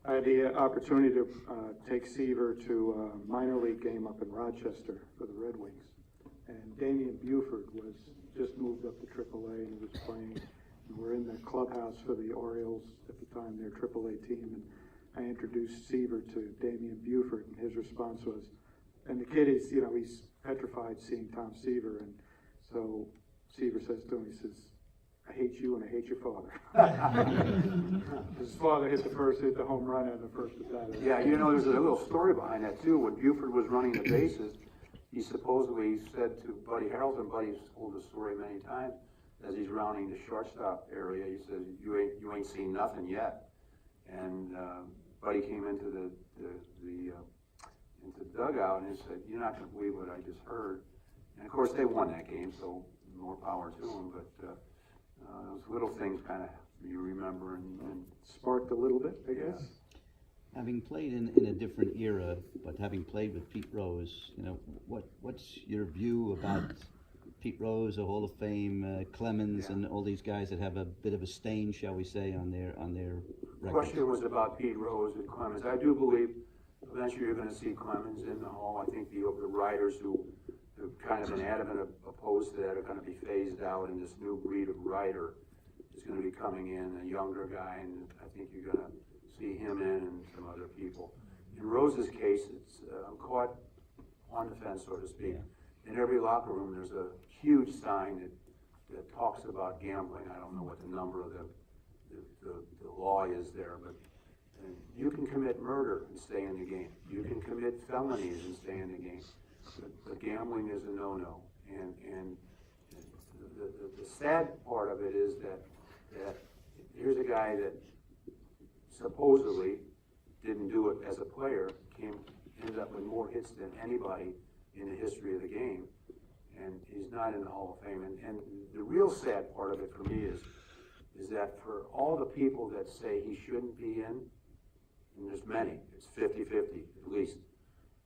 I had the opportunity to take Seaver to a minor league game up in Rochester for the Red Wings. And Damian Buford was just moved up to AAA and he was playing. We were in the clubhouse for the Orioles at the time, their AAA team, and I introduced Seaver to Damian Buford, and his response was, and the kid is, he's petrified seeing Tom Seaver, and so Seaver says to him, he says, I hate you and I hate your father. His father hit the home run on the first at bat. Yeah, there's a little story behind that too. When Buford was running the bases, he supposedly said to Buddy Harold, and Buddy's told the story many times, as he's rounding the shortstop area, he says, "You ain't seen nothing yet." And Buddy came into the dugout and he said, "You're not going to believe what I just heard." And of course, they won that game, so more power to them. But those little things kind of you remember and sparked a little bit, I guess. Having played in a different era, but having played with Pete Rose, what's your view about Pete Rose, a Hall of Fame, Clemens, and all these guys that have a bit of a stain, shall we say, on their record? The question was about Pete Rose and Clemens. I do believe eventually you're going to see Clemens in the Hall. I think the writers who have kind of been adamant opposed to that are going to be phased out, and this new breed of writer is going to be coming in, a younger guy, and I think you're going to see him in and some other people. In Rose's case, it's I'm caught on the fence, so to speak. Yeah. In every locker room, there's a huge sign that talks about gambling. I don't know what the number of the law is there, but you can commit murder and stay in the game. You can commit felonies and stay in the game. But gambling is a no-no. And the sad part of it is that here's a guy that supposedly didn't do it as a player, ended up with more hits than anybody in the history of the game, and he's not in the Hall of Fame. And the real sad part of it for me is that for all the people that say he shouldn't be in, and there's many, it's 50-50 at least,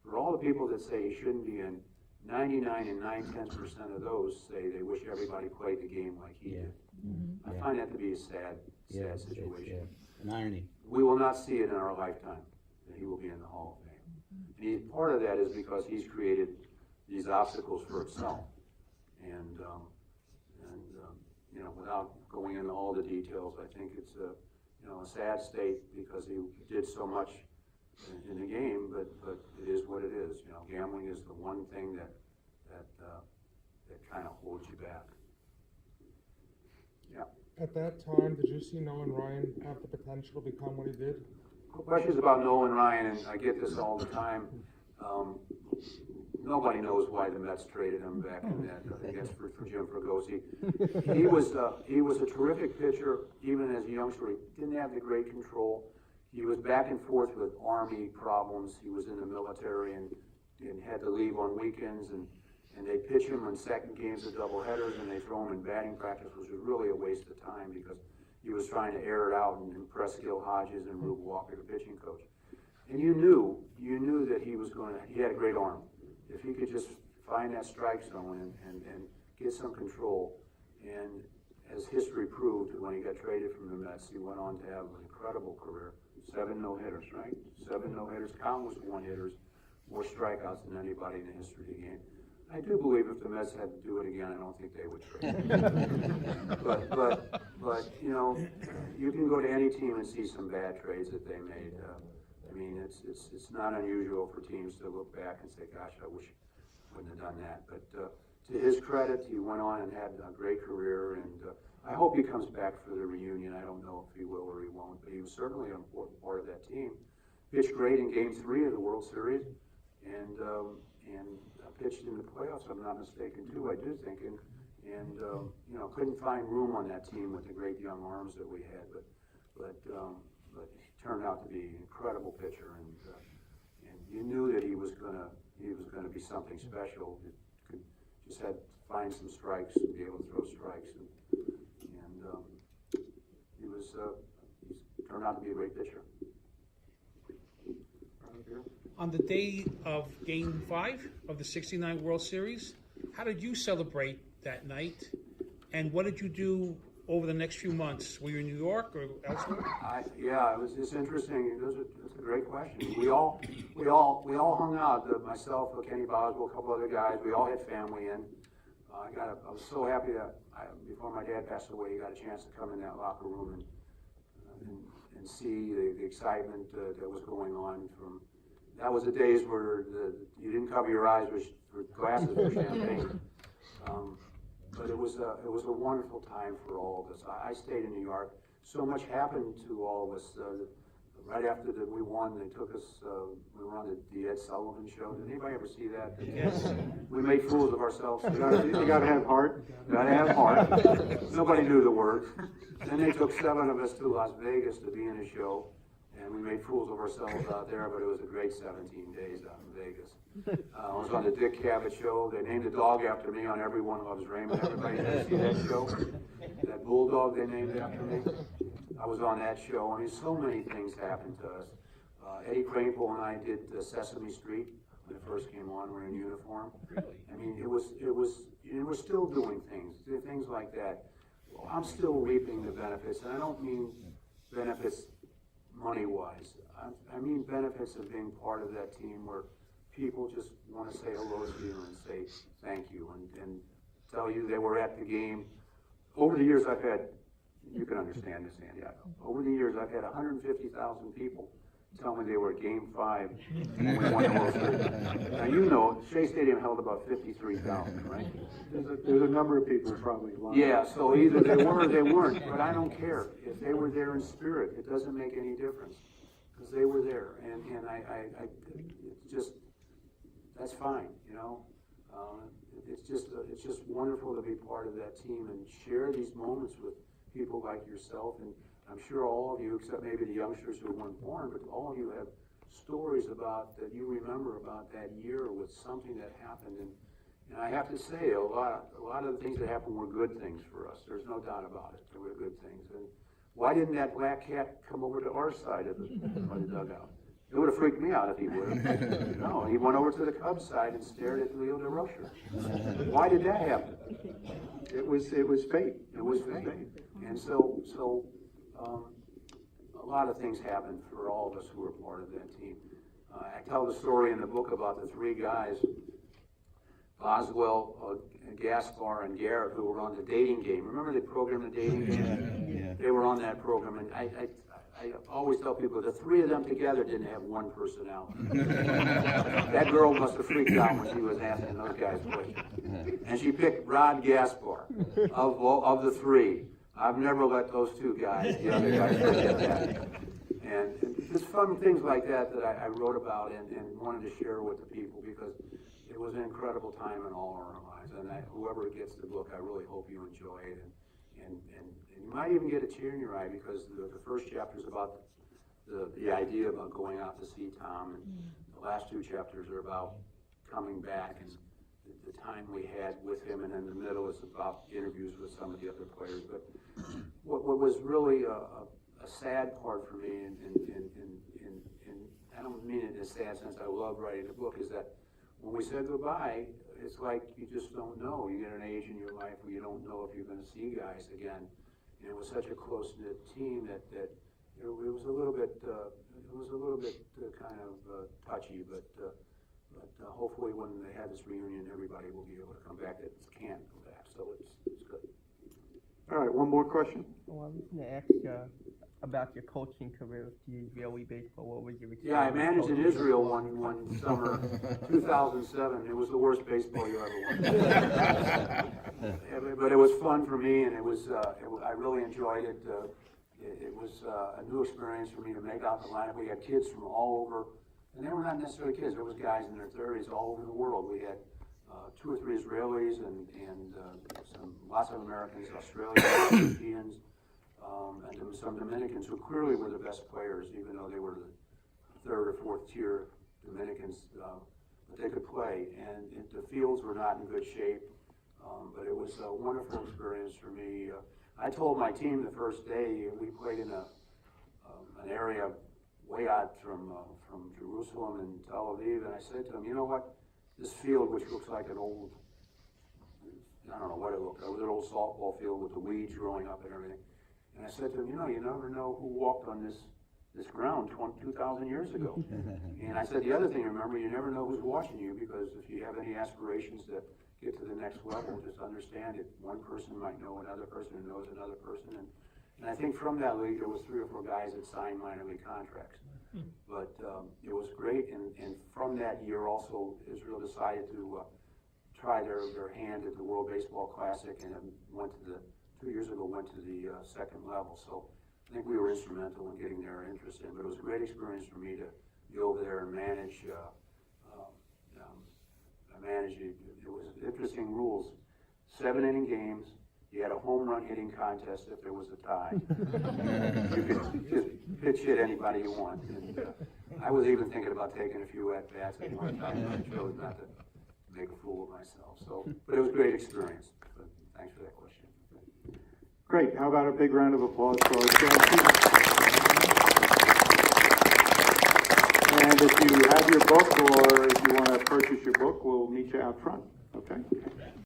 for all the people that say he shouldn't be in, 99 and 9/10% of those say they wish everybody played the game like he did. Mm-hmm. I find that to be a sad situation. An irony. We will not see it in our lifetime that he will be in the Hall of Fame. And part of that is because he's created these obstacles for himself. And without going into all the details, I think it's a sad state because he did so much in the game, but it is what it is. Gambling is the one thing that kind of holds you back. Yeah. At that time, did you see Nolan Ryan have the potential to become what he did? Questions about Nolan Ryan, and I get this all the time. Nobody knows why the Mets traded him back in that against for Jim Fregosi. He was a terrific pitcher, even as a youngster. He didn't have the great control. He was back and forth with Army problems. He was in the military and had to leave on weekends, and they pitch him in second games of doubleheaders, and they throw him in batting practice, which was really a waste of time because he was trying to air it out and impress Gil Hodges and Rube Walker, the pitching coach. And you knew that he had a great arm. If he could just find that strike zone and get some control, and as history proved, when he got traded from the Mets, he went on to have an incredible career. 7 no-hitters, right? 7 no-hitters, countless one-hitters, more strikeouts than anybody in the history of the game. I do believe if the Mets had to do it again, I don't think they would trade him. but you can go to any team and see some bad trades that they made. It's not unusual for teams to look back and say, "Gosh, I wish I wouldn't have done that." But to his credit, he went on and had a great career, and I hope he comes back for the reunion. I don't know if he will or he won't, but he was certainly an important part of that team. Pitched great in Game 3 of the World Series, and pitched in the playoffs, if I'm not mistaken, too, I do think. And couldn't find room on that team with the great young arms that we had. But he turned out to be an incredible pitcher, and you knew that he was gonna be something special. Just had to find some strikes and be able to throw strikes, and he's turned out to be a great pitcher. On the day of Game 5 of the '69 World Series, how did you celebrate that night, and what did you do over the next few months? Were you in New York or elsewhere? Yeah, it's interesting. It's a great question. We all hung out. Myself, Kenny Boswell, a couple other guys. We all had family in. I was so happy that before my dad passed away, he got a chance to come in that locker room and see the excitement that was going on. That was the days where you didn't cover your eyes with glasses for champagne. But it was a wonderful time for all of us. I stayed in New York. So much happened to all of us. Right after we won, they took us. We were on the Ed Sullivan show. Did anybody ever see that? Yes. We made fools of ourselves. You gotta have heart. Gotta have heart. Nobody knew the words. Then they took 7 of us to Las Vegas to be in a show, and we made fools of ourselves out there. But it was a great 17 days out in Vegas. I was on the Dick Cavett show. They named a dog after me on Everyone Loves Raymond. Everybody did see that show? That bulldog they named after me. I was on that show. I mean, so many things happened to us. Eddie Craneville and I did Sesame Street when it first came on. We were in uniform. Really? I mean, we're still doing things like that. Well, I'm still reaping the benefits, and I don't mean benefits money-wise. I mean benefits of being part of that team where people just want to say hello to you and say thank you and tell you they were at the game. Over the years I've had, you can understand this, Andy, over the years I've had 150,000 people tell me they were at Game 5 when we won the World Series. Now you know, Shea Stadium held about 53,000, right? There's a number of people probably lying. Yeah, so either they were or they weren't, but I don't care. If they were there in spirit, it doesn't make any difference, because they were there, and it's just, that's fine, you know. It's just wonderful to be part of that team and share these moments with people like yourself, and I'm sure all of you, except maybe the youngsters who weren't born, but all of you have stories about that you remember about that year with something that happened. And I have to say, a lot of the things that happened were good things for us. There's no doubt about it. They were good things. And why didn't that black cat come over to our side of the dugout? It would have freaked me out if he would have. No, he went over to the Cubs side and stared at Leo DeRocher. Why did that happen? It was fate. It was fate. And so a lot of things happened for all of us who were part of that team. I tell the story in the book about the 3 guys, Boswell, Gaspar, and Garrett, who were on the dating game. Remember the program, The Dating Game? Yeah. They were on that program, and I always tell people the 3 of them together didn't have one personality. That girl must have freaked out when she was asking those guys questions. And she picked Rod Gaspar of the 3. I've never let those 2 guys, the other guys, forget that. And just fun things like that I wrote about and wanted to share with the people, because it was an incredible time in all our lives. And whoever gets the book, I really hope you enjoy it. And you might even get a tear in your eye, because the first chapter is about the idea about going out to see Tom, and the last 2 chapters are about coming back and the time we had with him, and in the middle is about interviews with some of the other players. But what was really a sad part for me, and I don't mean it in a sad sense, I love writing the book, is that when we said goodbye, it's like you just don't know. You get an age in your life where you don't know if you're going to see guys again. And it was such a close-knit team that it was a little bit kind of touchy, but hopefully when they have this reunion, everybody will be able to come back that can come back. So it's good. All right, one more question. Well, I was going to ask about your coaching career with the Israeli baseball. What was your experience? Yeah, I managed in Israel one summer, 2007. It was the worst baseball you ever won. But it was fun for me, and I really enjoyed it. It was a new experience for me to make out the lineup. We had kids from all over, and they were not necessarily kids. There was guys in their 30s all over the world. We had 2 or 3 Israelis and lots of Americans, Australians, Europeans, and some Dominicans who clearly were the best players, even though they were the 3rd or 4th tier Dominicans, but they could play. And the fields were not in good shape, but it was a wonderful experience for me. I told my team the first day, we played in an area way out from Jerusalem and Tel Aviv, and I said to them, you know what, this field, which looks like an old I don't know what it looked like. It was an old softball field with the weeds growing up and everything. And I said to him, you know, you never know who walked on this ground 2,000 years ago. And I said, the other thing, remember, you never know who's watching you, because if you have any aspirations to get to the next level, just understand it. One person might know another person who knows another person. And I think from that league, there was 3 or 4 guys that signed minor league contracts. But it was great, and from that year also, Israel decided to try their hand at the World Baseball Classic, and went to the 2 years ago went to the second level. So I think we were instrumental in getting their interest in. But it was a great experience for me to be over there and manage. It was interesting rules. 7-inning games. You had a home run hitting contest if there was a tie. You could just pitch hit anybody you want. And I was even thinking about taking a few at bats at one time. I chose not to make a fool of myself. So, but it was a great experience. But thanks for that question. Great. How about a big round of applause for Art Shamsky? And if you have your book, or if you want to purchase your book, we'll meet you out front. Okay?